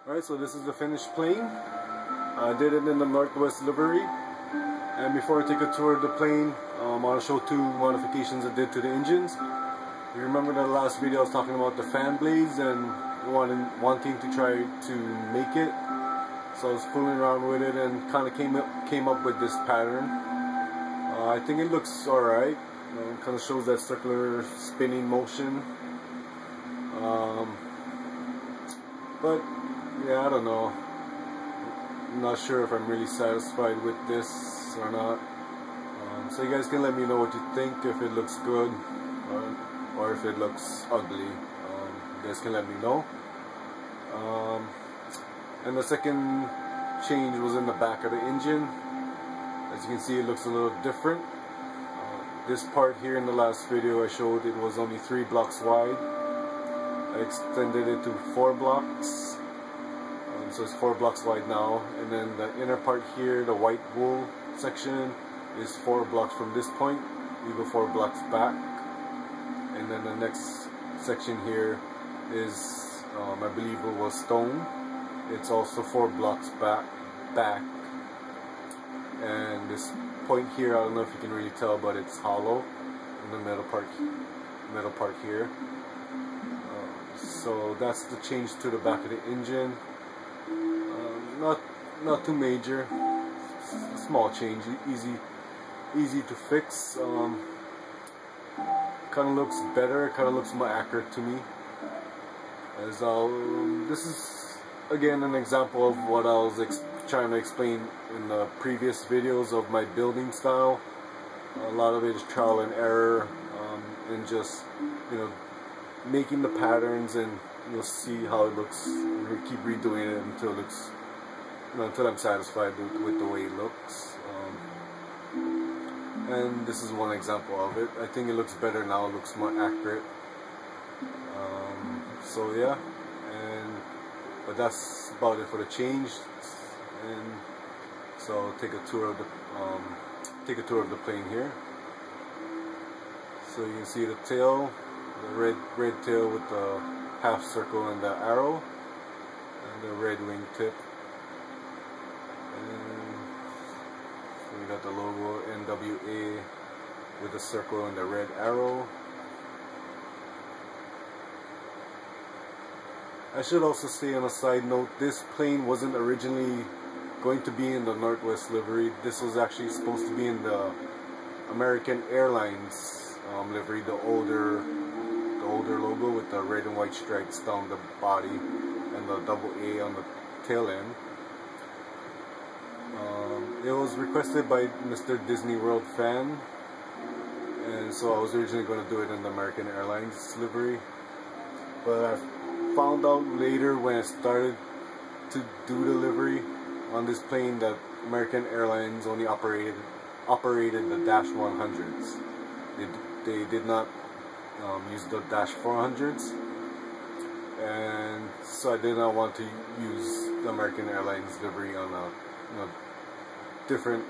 Alright, so this is the finished plane. I did it in the Northwest livery. And before I take a tour of the plane, I want to show two modifications I did to the engines. You remember the last video I was talking about the fan blades and wanting to try to make it. So I was fooling around with it and kind of came up with this pattern. I think it looks alright. It kind of shows that circular spinning motion. But yeah, I don't know. I'm not sure if I'm really satisfied with this or not. So you guys can let me know what you think, if it looks good or if it looks ugly. You guys can let me know. And the second change was in the back of the engine. As you can see, it looks a little different. This part here in the last video I showed, it was only 3 blocks wide. I extended it to 4 blocks. So it's 4 blocks wide now. And then the inner part here, the white wool section, is 4 blocks from this point. We go 4 blocks back. And then the next section here is, I believe it was stone. It's also 4 blocks back. And this point here, I don't know if you can really tell, but it's hollow in the middle part here. So that's the change to the back of the engine. Not too major. A small change, easy to fix. Kind of looks better. Kind of looks more accurate to me. As this is again an example of what I was trying to explain in the previous videos of my building style. A lot of it is trial and error, and just making the patterns, and you'll see how it looks. We'll keep redoing it until it looks, until I'm satisfied with the way it looks. And this is one example of it. I think it looks better now. It looks more accurate. So yeah, but that's about it for the change. And so I'll take a tour of the plane here. So you can see the tail, the red tail with the half circle and the arrow, and the red wing tip. And so we got the logo NWA with the circle and the red arrow. I should also say on a side note, this plane wasn't originally going to be in the Northwest livery. This was actually supposed to be in the American Airlines livery, the older logo with the red and white stripes down the body and the double A on the tail end. It was requested by Mr. Disney World fan, and so I was originally going to do it in the American Airlines livery, but I found out later when I started to do the livery on this plane that American Airlines only operated the Dash 100s. They did not use the Dash 400s, and so I did not want to use the American Airlines livery on a different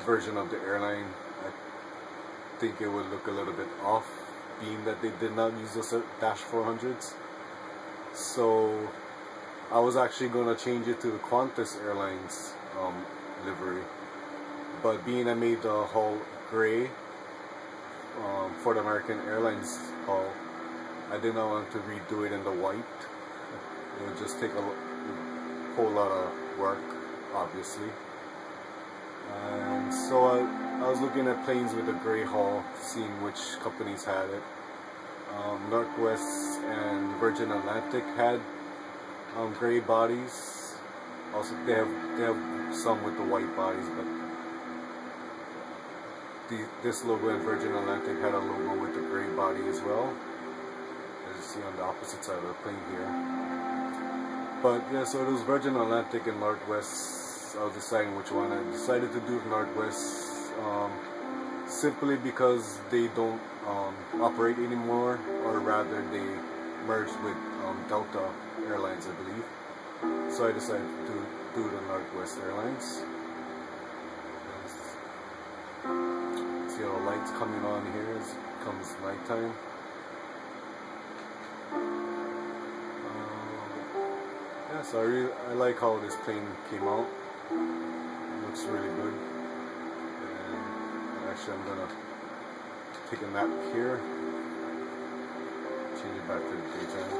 version of the airline. I think it would look a little bit off, being that they did not use the Dash 400s. So I was actually going to change it to the Qantas Airlines livery, but being I made the hull gray for the American Airlines hull, I did not want to redo it in the white. It would just take a whole lot of work, obviously. And so I was looking at planes with a gray hull, seeing which companies had it. Northwest and Virgin Atlantic had gray bodies. Also, they have some with the white bodies, but this logo in Virgin Atlantic had a logo with the gray body as well, as you see on the opposite side of the plane here. But yeah, so it was Virgin Atlantic and Northwest. I was deciding which one. I decided to do Northwest simply because they don't operate anymore, or rather they merged with Delta Airlines, I believe. So I decided to do the Northwest Airlines. See all the lights coming on here as it comes nighttime. yeah, so I like how this plane came out. It looks really good. And actually I'm gonna take a nap here. Change it back to the daytime.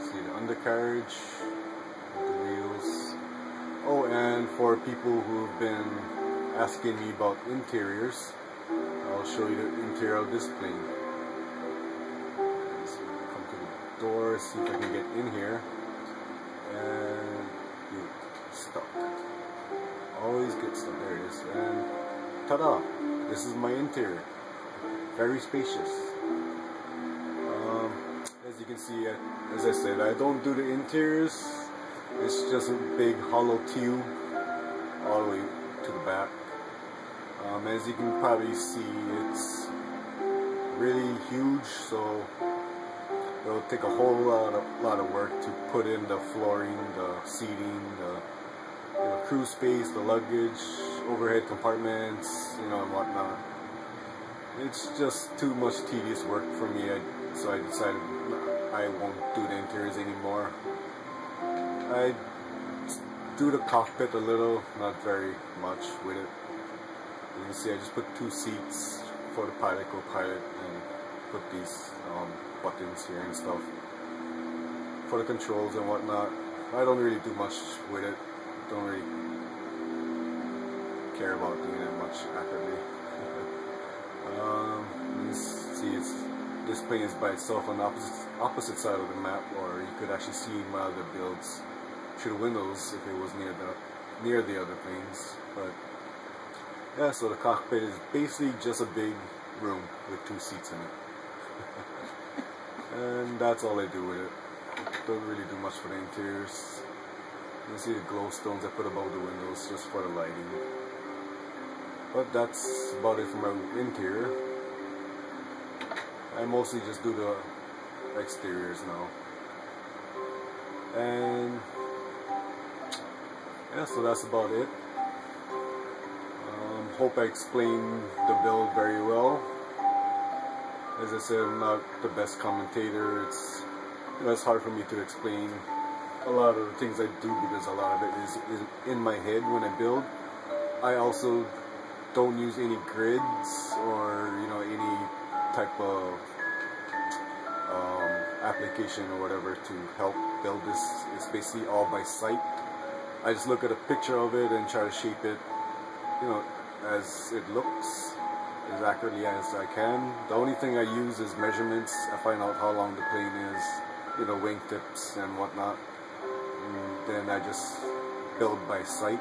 See the undercarriage with the wheels. Oh, and for people who've been asking me about interiors, I'll show you the interior of this plane. So come to the door, see if I can get in here, and stuck. Always get stuck. There it is, and ta-da! This is my interior. Very spacious. As you can see, as I said, I don't do the interiors. It's just a big hollow tube all the way to the back. As you can probably see, it's really huge, so it'll take a whole lot of work to put in the flooring, the seating, the crew space, the luggage, overhead compartments, and whatnot. It's just too much tedious work for me, so I decided I won't do the interiors anymore. I do the cockpit a little, not very much with it. You can see I just put 2 seats for the pilot, co-pilot, and put these buttons here and stuff for the controls and whatnot. I don't really do much with it. Don't really care about doing it much accurately. You see, this plane is by itself on the opposite side of the map, or you could actually see my other builds through the windows if it was near the other planes. But yeah, so the cockpit is basically just a big room with 2 seats in it. And that's all I do with it. Don't really do much for the interiors. You can see the glow stones I put above the windows just for the lighting. But that's about it for my interior. I mostly just do the exteriors now. And yeah, so that's about it. Hope I explained the build very well. As I said, I'm not the best commentator. It's hard for me to explain a lot of the things I do because a lot of it is in my head when I build. I also don't use any grids or any type of application or whatever to help build this. It's basically all by sight. I just look at a picture of it and try to shape it, as it looks, as accurately as I can. The only thing I use is measurements. I find out how long the plane is, wingtips and whatnot. And then I just build by sight.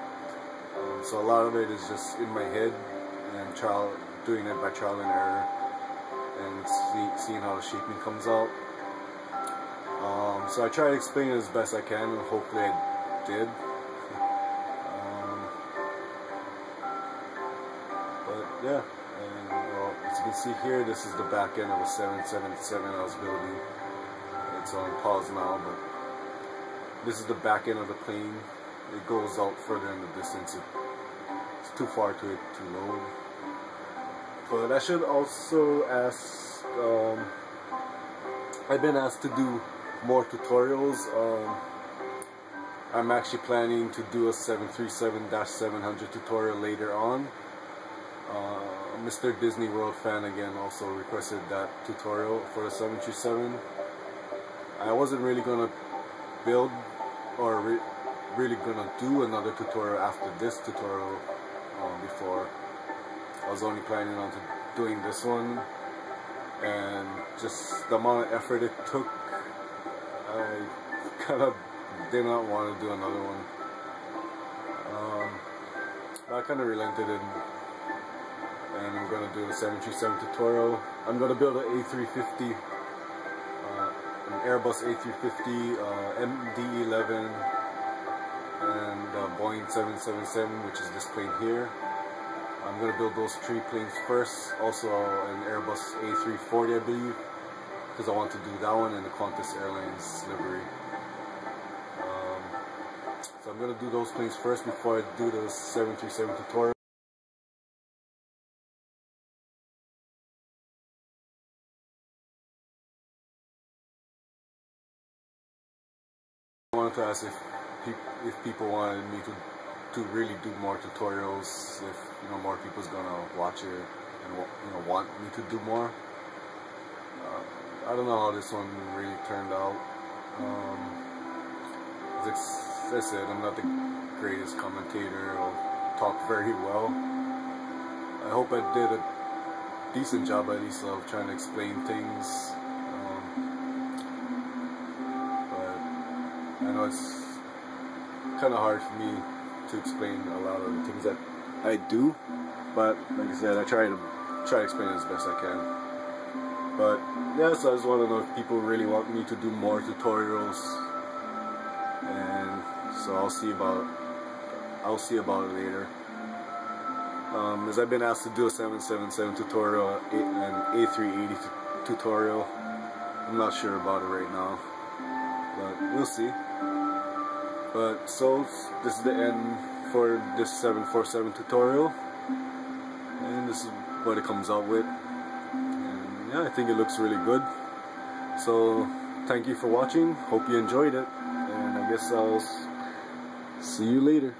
So a lot of it is just in my head and doing it by trial and error, and seeing how the shaping comes out. So I try to explain it as best I can, and hopefully I did. But yeah, and well, as you can see here, this is the back end of a 777 I was building. It's on pause now, but this is the back end of the plane. It goes out further in the distance. It's too far to load. But I should also ask, I've been asked to do more tutorials. I'm actually planning to do a 737-700 tutorial later on. Mr. Disney World fan again also requested that tutorial for the 737. I wasn't really gonna build or really gonna do another tutorial after this tutorial before. I was only planning on doing this one, and just the amount of effort it took, I kind of did not want to do another one. I kind of relented, and I'm going to do a 737 tutorial. I'm going to build an A350, an Airbus A350, MD-11, and Boeing 777, which is this plane here. I'm going to build those 3 planes first. Also an Airbus A340, I believe, because I want to do that one in the Qantas Airlines livery. So I'm going to do those planes first before I do the 737 tutorial. I wanted to ask if people wanted me to really do more tutorials, if more people's gonna watch it and want me to do more. I don't know how this one really turned out. As I said, I'm not the greatest commentator or talk very well. I hope I did a decent job at least of trying to explain things. But I know it's kind of hard for me to explain a lot of the things that I do. But like I said, I try to explain it as best I can. But yeah, so I just want to know if people really want me to do more tutorials, and so I'll see about it later. As I've been asked to do a 777 tutorial and an A380 tutorial. I'm not sure about it right now, but we'll see. But so this is the end for this 747 tutorial, and this is what it comes out with. And yeah, I think it looks really good. So thank you for watching. Hope you enjoyed it, and I guess I'll see you later.